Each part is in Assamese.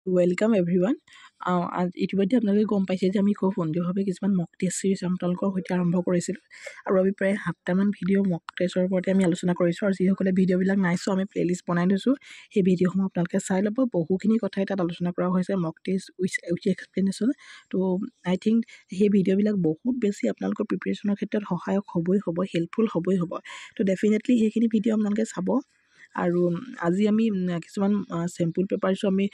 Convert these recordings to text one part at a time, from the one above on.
Welcome everyone. ইতিমধ্যে আপোনালোকে গম পাইছে যে আমি খুব সুন্দৰভাৱে কিছুমান মক টেষ্ট চিৰিজ আপোনালোকৰ সৈতে আৰম্ভ কৰিছিলোঁ আৰু আমি প্ৰায় 7টামান ভিডিঅ' মক টেষ্টৰ ওপৰতে আমি আলোচনা কৰিছোঁ আৰু যিসকলে ভিডিঅ'বিলাক নাই চোৱা আমি প্লে'লিষ্ট বনাই থৈছোঁ। সেই ভিডিঅ'সমূহ আপোনালোকে চাই ল'ব। বহুখিনি কথাই তাত আলোচনা কৰা হৈছে মক টেষ্ট উইথ এক্সপ্লেনেশ্যন। ত' আই থিংক সেই ভিডিঅ'বিলাক বহুত বেছি আপোনালোকৰ প্ৰিপেৰেশ্যনৰ ক্ষেত্ৰত সহায়ক হ'ব, হেল্পফুল হ'ব। ত' ডেফিনেটলি সেইখিনি ভিডিঅ' আপোনালোকে চাব। আৰু আজি আমি কিছুমান চেম্পুল পেপাৰছো আমি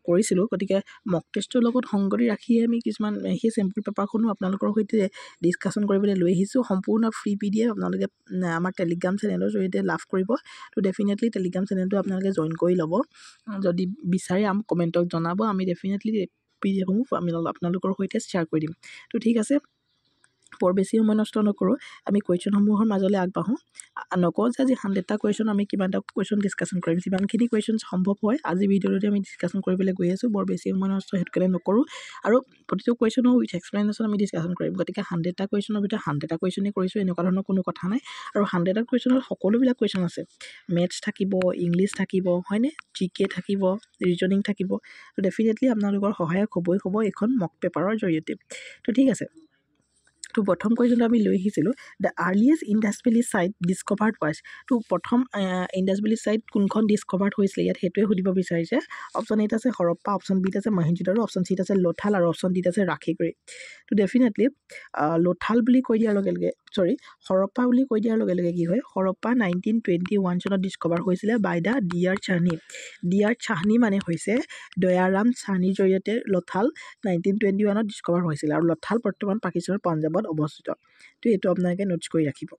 কৰিছিলোঁ, গতিকে মক টেষ্টৰ লগত সংগতি ৰাখিয়ে আমি কিছুমান সেই চেম্পুল পেপাৰখনো আপোনালোকৰ সৈতে ডিছকাশ্যন কৰিবলৈ লৈ আহিছোঁ। সম্পূৰ্ণ ফ্ৰী PDF আপোনালোকে আমাৰ টেলিগ্ৰাম চেনেলৰ জৰিয়তে লাভ কৰিব। ত' ডেফিনেটলি টেলিগ্ৰাম চেনেলটো আপোনালোকে জইন কৰি ল'ব। যদি বিচাৰে কমেণ্টত জনাব, আমি ডেফিনেটলি PDF সমূহ আমি আপোনালোকৰ সৈতে শ্বেয়াৰ কৰি দিম। ত' ঠিক আছে, বৰ বেছি সময় নষ্ট নকৰোঁ, আমি কুৱেশ্যনসমূহৰ মাজলৈ আগবাঢ়োঁ। নকওঁ যে আজি 100টা কুৱেশ্যন আমি কিমানটা কুৱেশ্যন ডিছকাশ্যন কৰিম, যিমানখিনি কুৱেশ্যন সম্ভৱ হয় আজি ভিডিঅ'টোতে আমি ডিছকাশ্যন কৰিবলৈ গৈ আছোঁ। বৰ বেছি সময় নষ্ট সেইটো কাৰণে নকৰোঁ আৰু প্ৰতিটো কুৱেশ্যনো উইথ এক্সপ্লেনেশ্যন আমি ডিছকাশ্যন কৰিম। গতিকে 100টা কুৱেশ্যনৰ ভিতৰত 100টা কুৱেশ্যনেই কৰিছোঁ, এনেকুৱা ধৰণৰ কোনো কথা নাই। আৰু 100টা কুৱেশ্যনত সকলোবিলাক কুৱেশ্যন আছে, মেথছ থাকিব, ইংলিছ থাকিব, হয়নে, GK থাকিব, ৰিজনিং থাকিব। ত' ডেফিনেটলি আপোনালোকৰ সহায়ক হ'ব এইখন মক পেপাৰৰ জৰিয়তে। ত' ঠিক আছে, তো প্ৰথম কুৱেশ্যনটো আমি লৈ আহিছিলোঁ, the earliest Indus valley site discovered was. তো প্ৰথম ইণ্ডাছ ভেলী ছাইট কোনখন ডিছকভাৰ্ড হৈছিলে ইয়াত সেইটোৱে সুধিব বিচাৰিছে। অপশ্যন এত আছে হৰপ্পা, অপশ্যন বিত আছে মহেঞ্জোদাৰো, অপশ্যন চিত আছে লোথাল আৰু অপশ্যন ডিত আছে ৰাখিগড়ি। তো ডেফিনেটলি লোথাল বুলি কৈ দিয়াৰ লগে লগে হৰপ্পা বুলি কৈ দিয়াৰ লগে লগে কি হয়, হৰপ্পা 1921 চনত ডিছকভাৰ হৈছিলে বাই the dear Chahni. Dear Chahni মানে হৈছে দয়াৰাম চাহনীৰ জৰিয়তে লোথাল 1921ত ডিছকভাৰ হৈছিলে আৰু লোথাল বৰ্তমান পাকিস্তানৰ পাঞ্জাৱত অৱস্থিত। তো এইটো আপোনালোকে নোটছ কৰি ৰাখিব।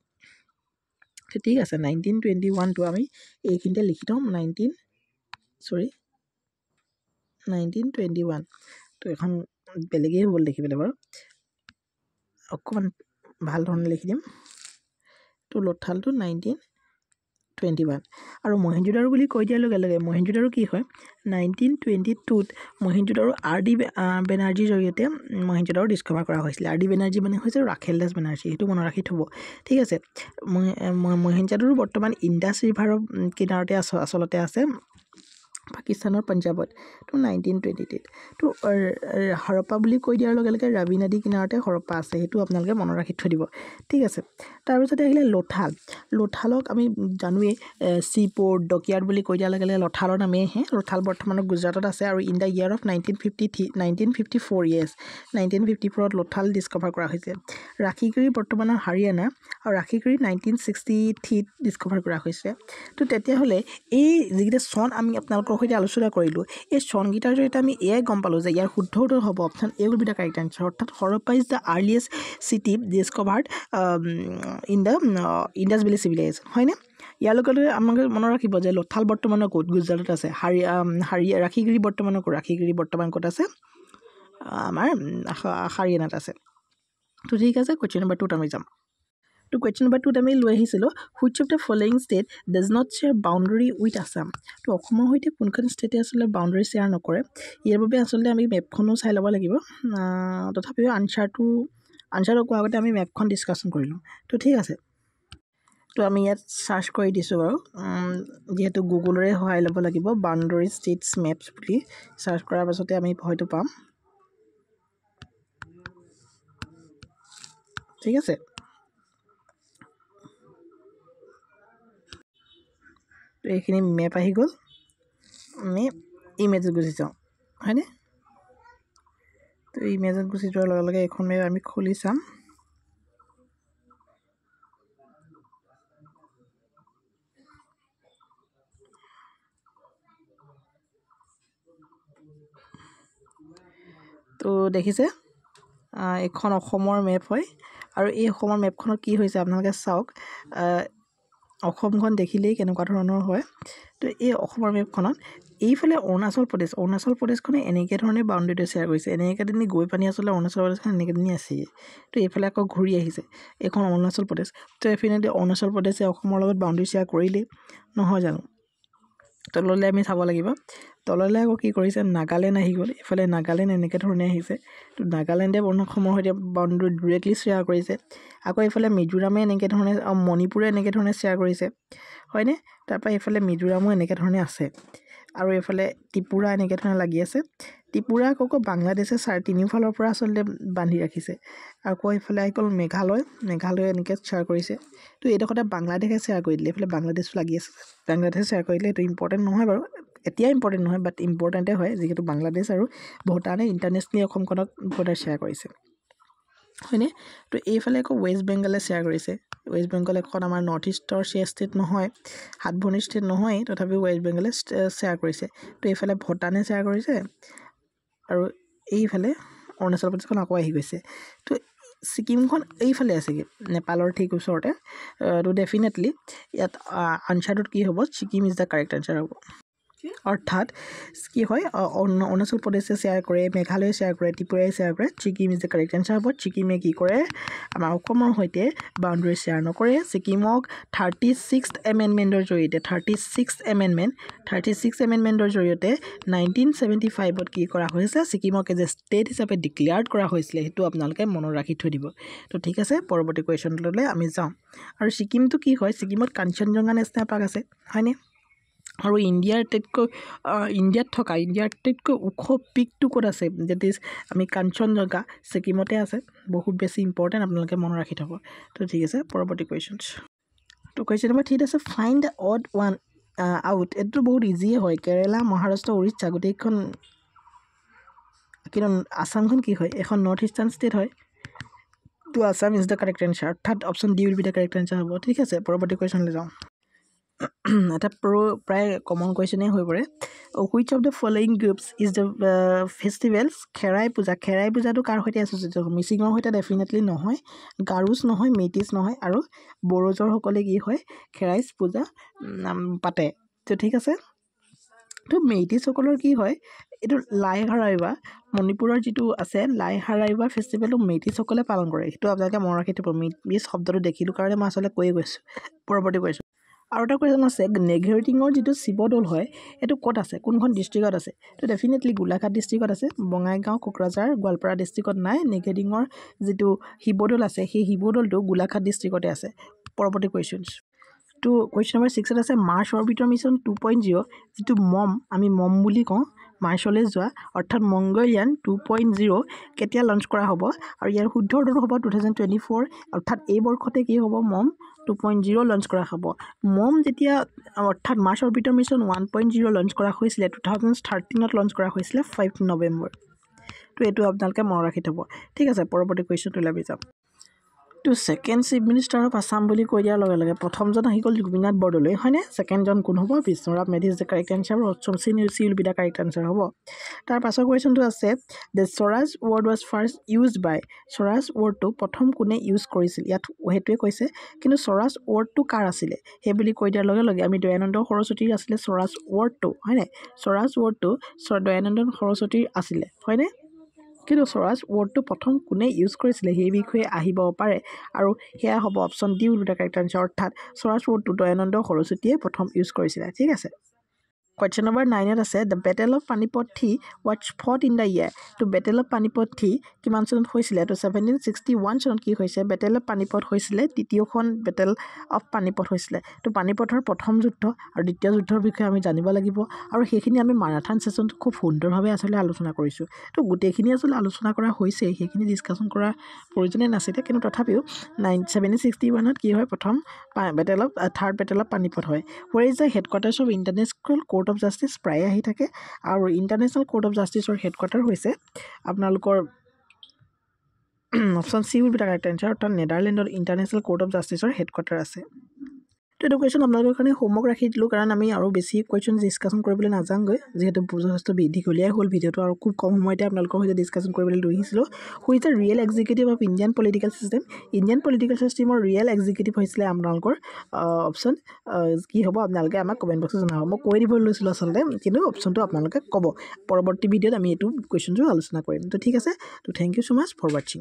ঠিক আছে, 1921টো আমি এইখিনিতে লিখি থ'ম, 1921। তো এখন বেলেগেই হ'ব দেখিবলৈ বাৰু, অকণমান ভাল ধৰণে লিখি দিম। তো লোথালটো 1921 আৰু মহেঞ্জোদাৰো বুলি কৈ দিয়াৰ লগে লগে মহেঞ্জোদাৰো কি হয়, 1922ত মহেঞ্জোদাৰো RD বেনাৰ্জীৰ জৰিয়তে মহেঞ্জোদাৰো ডিছকভাৰ কৰা হৈছিলে। RD বেনাৰ্জী মানে হৈছে ৰাখেল দাস বেনাৰ্জী, সেইটো মনত ৰাখি থ'ব। ঠিক আছে, মহেঞ্জোদাৰো বৰ্তমান ইণ্ডাছ ৰিভাৰৰ কিনাৰতে আচলতে আছে পাকিস্তানৰ পাঞ্জাৱত। তো 1923 তো হৰপ্পা বুলি কৈ দিয়াৰ লগে লগে ৰাবি নদী কিনাৰতে হৰপ্পা আছে, সেইটো আপোনালোকে মনত ৰাখি থৈ দিব। ঠিক আছে, তাৰপিছতে আহিলে লোথাল। লোথালক আমি জানোৱেই চি প'ৰ্ট, ডকয়াৰ্ড বুলি কৈ দিয়াৰ লগে লগে লোথালৰ নামেই আহে। লোথাল বৰ্তমানৰ গুজৰাটত আছে আৰু in the year of 1954 yes, 1954ত লোথাল ডিছকভাৰ কৰা হৈছে। ৰাখিগড়ি বৰ্তমানৰ হাৰিয়ানা আৰু ৰাখিগড়ি 1963ত ডিছকভাৰ কৰা হৈছে। তো তেতিয়াহ'লে এই যিকেইটা চন আমি আপোনালোকৰ সৈতে আলোচনা কৰিলোঁ, এই চনকেইটাৰ জৰিয়তে আমি এয়াই গম পালোঁ যে ইয়াৰ শুদ্ধ উত্তৰ হ'ব option A will be the correct answer, অৰ্থাৎ Harappa is the earliest city discovered in the Indus valley civilisation, হয়নে? ইয়াৰ লগে লগে আপোনালোকে মনত ৰাখিব যে লোথাল বৰ্তমানৰ ক'ত, গুজৰাটত আছে। ৰাখিগড়ি বৰ্তমানৰ ক'ত, ৰাখিগড়ি বৰ্তমান ক'ত আছে, আমাৰ হাৰিয়ানাত আছে। তো ঠিক আছে, কুৱেশ্যন নম্বৰ 2ত আমি যাম। তো কুৱেশ্যন নম্বৰ 2ত আমি লৈ আহিছিলোঁ, which of the following state does not share boundary with Assam. তো অসমৰ সৈতে কোনখন ষ্টেটে আচলতে বাউণ্ডাৰী শ্বেয়াৰ নকৰে, ইয়াৰ বাবে আচলতে আমি মেপখনো চাই ল'ব লাগিব। তথাপিও আনচাৰটো কোৱাৰ আগতে আমি মেপখন ডিছকাশ্যন কৰি লওঁ। তো ঠিক আছে, তো আমি ইয়াত চাৰ্চ কৰি দিছোঁ বাৰু, যিহেতু গুগলৰে সহায় ল'ব লাগিব। বাউণ্ডাৰী ষ্টেটছ মেপছ বুলি চাৰ্চ কৰাৰ পাছতে আমি হয়তো পাম। ঠিক আছে, তো এইখিনি মেপ আহি গ'ল। আমি ইমেজত গুচি যাওঁ, হয়নে? তো ইমেজত গুচি যোৱাৰ লগে লগে এইখন মেপ আমি খুলি চাম। তো দেখিছে, এইখন অসমৰ মেপ হয় আৰু এই অসমৰ মেপখনত কি হৈছে আপোনালোকে চাওক। অসমখন দেখিলেই কেনেকুৱা ধৰণৰ হয়। তো এই অসমৰ মেপখনত এইফালে অৰুণাচল প্ৰদেশখনে এনেকৈ ধৰণে বাউণ্ডেৰীটো শ্বেয়াৰ কৰিছে, এনেকৈ দিনি গৈ পানি আচলতে অৰুণাচল প্ৰদেশখন এনেকৈ দিনি আছেই। তো এইফালে আকৌ ঘূৰি আহিছে, এইখন অৰুণাচল প্ৰদেশ। তো এইফালে অৰুণাচল প্ৰদেশে অসমৰ লগত বাউণ্ডেৰী শ্বেয়াৰ কৰিলেই নহয় জানো। তললৈ আমি চাব লাগিব, তললৈ আকৌ কি কৰিছে, নাগালেণ্ড আহি গ'ল। এইফালে নাগালেণ্ড এনেকৈ ধৰণে আহিছে। তো নাগালেণ্ডে অসমৰ সৈতে বাউণ্ডেৰী ডিৰেক্টলি শ্বেয়াৰ কৰিছে। আকৌ এইফালে মিজোৰামে এনেকৈ ধৰণে, মণিপুৰে এনেকৈ ধৰণে শ্বেয়াৰ কৰিছে, হয়নে? তাৰপৰা এইফালে মিজোৰামো এনেকৈ ধৰণে আছে। আৰু এইফালে ত্ৰিপুৰা এনেকৈ ধৰণে লাগি আছে ত্ৰিপুৰা আকৌ বাংলাদেশে তিনিওফালৰ পৰা আচলতে বান্ধি ৰাখিছে আকৌ এইফালে আহি গ'ল মেঘালয় এনেকৈ শ্বেয়াৰ কৰিছে তো এইডোখৰতে বাংলাদেশে শ্বেয়াৰ কৰি দিলে এইফালে বাংলাদেশো লাগি আছে বাংলাদেশে শ্বেয়াৰ কৰি দিলে এইটো ইম্পৰ্টেণ্ট নহয় বাৰু এতিয়া ইম্পৰ্টেণ্ট নহয় বাট ইম্পৰ্টেণ্টে হয় যিহেতু বাংলাদেশ আৰু ভূটানে ইণ্টাৰনেশ্যনেলি অসমখনক বৰ্ডাৰ শ্বেয়াৰ কৰিছে হয়নে তো এইফালে আকৌ ৱেষ্ট বেংগলে শ্বেয়াৰ কৰিছে ৱেষ্ট বেংগল এখন আমাৰ নৰ্থ ইষ্টৰ ষ্টেট নহয় হাতভনী ষ্টেট নহয় তথাপিও ৱেষ্ট বেংগলে শ্বেয়াৰ কৰিছে তো এইফালে ভূটানে শ্বেয়াৰ কৰিছে আৰু এইফালে অৰুণাচল প্ৰদেশখন আকৌ আহি গৈছে তো ছিকিমখন এইফালে আছেগৈ নেপালৰ ঠিক ওচৰতে তো ডেফিনেটলি ইয়াত আনচাৰটোত কি হ'ব Sikkim is the correct answer হ'ব অৰ্থাৎ কি হয় অৰুণাচল প্ৰদেশে শ্বেয়াৰ কৰে মেঘালয়ে শ্বেয়াৰ কৰে ত্ৰিপুৰাই শ্বেয়াৰ কৰে Sikkim is the correct answer হ'ব ছিকিমে কি কৰে আমাৰ অসমৰ সৈতে বাউণ্ডেৰী শ্বেয়াৰ নকৰে ছিকিমক 36th এমেণ্ডমেণ্টৰ জৰিয়তে 36th এমেণ্ডমেণ্টৰ জৰিয়তে 1975ত কি কৰা হৈছিলে ছিকিমক এজ এ ষ্টেট হিচাপে ডিক্লেয়াৰ্ড কৰা হৈছিলে সেইটো আপোনালোকে মনত ৰাখি থৈ দিব তো ঠিক আছে পৰৱৰ্তী কুৱেশ্যনটোলৈ আমি যাওঁ আৰু ছিকিমটো কি হয় ছিকিমত কাঞ্চনজংঘা নেশ্যনেল পাৰ্ক আছে হয়নে আৰু ইণ্ডিয়াৰ আটাইতকৈ ওখ পিকটো ক'ত আছে ডেট ইজ আমি কাঞ্চনজংঘা ছিকিমতে আছে বহুত বেছি ইম্পৰ্টেণ্ট আপোনালোকে মনত ৰাখি থ'ব তো ঠিক আছে পৰৱৰ্তী কুৱেশ্যনছ তো কুৱেশ্যন নম্বৰ 3 আছে find the odd one out এইটো বহুত ইজিয়ে হয় কেৰেলা মহাৰাষ্ট্ৰ উৰিষ্যা গোটেইখন কিন্তু আসামখন কি হয় এখন নৰ্থ ইষ্টাৰ্ণ ষ্টেট হয় তো Assam is the correct answer অৰ্থাৎ option D will be the correct answer হ'ব ঠিক আছে পৰৱৰ্তী কুৱেশ্যনলৈ যাওঁ এটা প্ৰায় কমন কুৱেশ্যনেই হৈ পৰে which of the following groups is the festivals Kherai পূজাটো কাৰ সৈতে এছ'চিয়েটেড হ'ব মিচিঙৰ সৈতে ডেফিনেটলি নহয় গাৰোজ নহয় মেইটিছ নহয় আৰু বড়োজৰসকলে কি হয় খেৰাইজ পূজা পাতে তো ঠিক আছে তো মেইটিছসকলৰ কি হয় এইটো লাই হাৰাইবা মণিপুৰৰ যিটো আছে লাই হাৰাইবা ফেষ্টিভেলটো মেইটিছসকলে পালন কৰে সেইটো আপোনালোকে মনত ৰাখি থ'ব মেইটিছ শব্দটো দেখিলোঁ কাৰণে মই আচলতে কৈয়ে গৈছোঁ পৰৱৰ্তী কুৱেশ্যন আৰু এটা কুৱেশ্যন আছে নেঘেৰিটিঙৰ যিটো শিৱদৌল হয় এইটো ক'ত আছে কোনখন ডিষ্ট্ৰিক্টত আছে তো ডেফিনেটলি গোলাঘাট ডিষ্ট্ৰিক্টত আছে বঙাইগাঁও কোকৰাঝাৰ গোৱালপাৰা ডিষ্ট্ৰিক্টত নাই নেঘেৰিটিঙৰ যিটো শিৱদৌল আছে সেই শিৱদৌলটো গোলাঘাট ডিষ্ট্ৰিক্টতে আছে পৰৱৰ্তী কুৱেশ্যনছ তো কুৱেশ্যন নম্বৰ 6ত আছে মাৰ্চ অৰ্বিটৰ মিছন 2.0 যিটো আমি মম বুলি কওঁ মাৰ্চলৈ যোৱা অৰ্থাৎ মংগলয়ান 2.0 কেতিয়া লঞ্চ কৰা হ'ব আৰু ইয়াৰ শুদ্ধ উত্তৰটো হ'ব 2024 অৰ্থাৎ এই বৰ্ষতে কি হ'ব মম 2.0 লঞ্চ কৰা হ'ব মম যেতিয়া অৰ্থাৎ মাৰ্চ অৰ্বিটৰ মিছন 1.0 লঞ্চ কৰা হৈছিলে 2013ত লঞ্চ কৰা হৈছিলে 5 নৱেম্বৰ তো এইটো আপোনালোকে মনত ৰাখি থ'ব ঠিক আছে পৰৱৰ্তী কুৱেশ্যনটো আমি যাম তো second chief minister of Assam বুলি কৈ দিয়াৰ লগে লগে প্ৰথমজন আহি গ'ল গোপীনাথ বৰদলৈ হয়নে ছেকেণ্ডজন কোন হ'ব Bishnuram Medhi is the correct answer option C will be the correct answer হ'ব তাৰ পাছৰ কুৱেশ্যনটো আছে the swaraj word was first used by swaraj ৱৰ্ডটো প্ৰথম কোনে ইউজ কৰিছিল ইয়াত সেইটোৱে কৈছে কিন্তু স্বৰাজ ৱৰ্ডটো কাৰ আছিলে সেই বুলি কৈ দিয়াৰ লগে লগে আমি দয়ানন্দ সৰস্বতীৰ আছিলে স্বৰাজ ৱৰ্ডটো হয়নে স্বৰাজ ৱৰ্ডটো দয়ানন্দ সৰস্বতীৰ আছিলে হয়নে কিন্তু স্বৰাজ ৱৰ্ডটো প্ৰথম কোনে ইউজ কৰিছিলে সেই বিষয়ে আহিব পাৰে আৰু সেয়া হ'ব option D will be the correct answer অৰ্থাৎ স্বৰাজ ৱৰ্ডটো দয়ানন্দ সৰস্বতীয়ে প্ৰথম ইউজ কৰিছিলে ঠিক আছে কুৱেশ্যন নম্বৰ 9ত আছে the battle of Panipat was fought in the year তো বেটেল অফ পানিপথ কিমান চনত হৈছিলে তো 1761 চনত কি হৈছে বেটেল অফ পানিপথ হৈছিলে তৃতীয়খন বেটেল অফ পানিপথ হৈছিলে তো পানিপথৰ প্ৰথম যুদ্ধ আৰু দ্বিতীয় যুদ্ধৰ বিষয়ে আমি জানিব লাগিব আৰু সেইখিনি আমি মাৰাথান ছেশ্যনটো খুব সুন্দৰভাৱে আচলতে আলোচনা কৰিছোঁ তো গোটেইখিনি আচলতে আলোচনা কৰা হৈছে সেইখিনি ডিছকাশ্যন কৰাৰ প্ৰয়োজনেই নাছিলে কিন্তু তথাপিও 1761ত কি হয় প্ৰথম থাৰ্ড বেটেল অফ পানিপথ হয় ৱেৰ is the headquarters of international court of justice প্ৰায়ে আহি থাকে আৰু ইণ্টাৰনেশ্যনেল কোৰ্ট অফ জাষ্টিছৰ হেডকোৱাৰ্টাৰ হৈছে আপোনালোকৰ option C will be the correct answer অৰ্থাৎ নেদাৰলেণ্ডত ইণ্টাৰনেশ্যনেল কোৰ্ট অফ জাষ্টিছৰ হেডকোৱাৰ্টাৰ আছে তো এইটো কুৱেশ্যন আপোনালোকৰ কাৰণে হোমৱৰ্ক ৰাখি দিলোঁ কাৰণ আমি আৰু বেছি কুৱেশ্যন ডিছকাশ্যন কৰিবলৈ নাযাওঁগৈ যিহেতু যথেষ্ট দীঘলীয়াই হ'ল ভিডিঅ'টো আৰু খুব কম সময়তে আপোনালোকৰ সৈতে ডিছকাশ্যন কৰিবলৈ লৈ আহিছিলোঁ who is the real executive of Indian political ছিষ্টেমৰ ৰিয়েল এক্সিকিউটিভ হৈছিলে আপোনালোকৰ অপশ্যন কি হ'ব আপোনালোকে আমাক কমেণ্ট বক্সত জনাব মই কৈ দিবলৈ লৈছিলোঁ আচলতে কিন্তু অপশ্যনটো আপোনালোকে ক'ব পৰৱৰ্তী ভিডিঅ'ত আমি এইটো কুৱেশ্যনটো আলোচনা কৰিম তো ঠিক আছে তো thank you so' much for ৱাচিং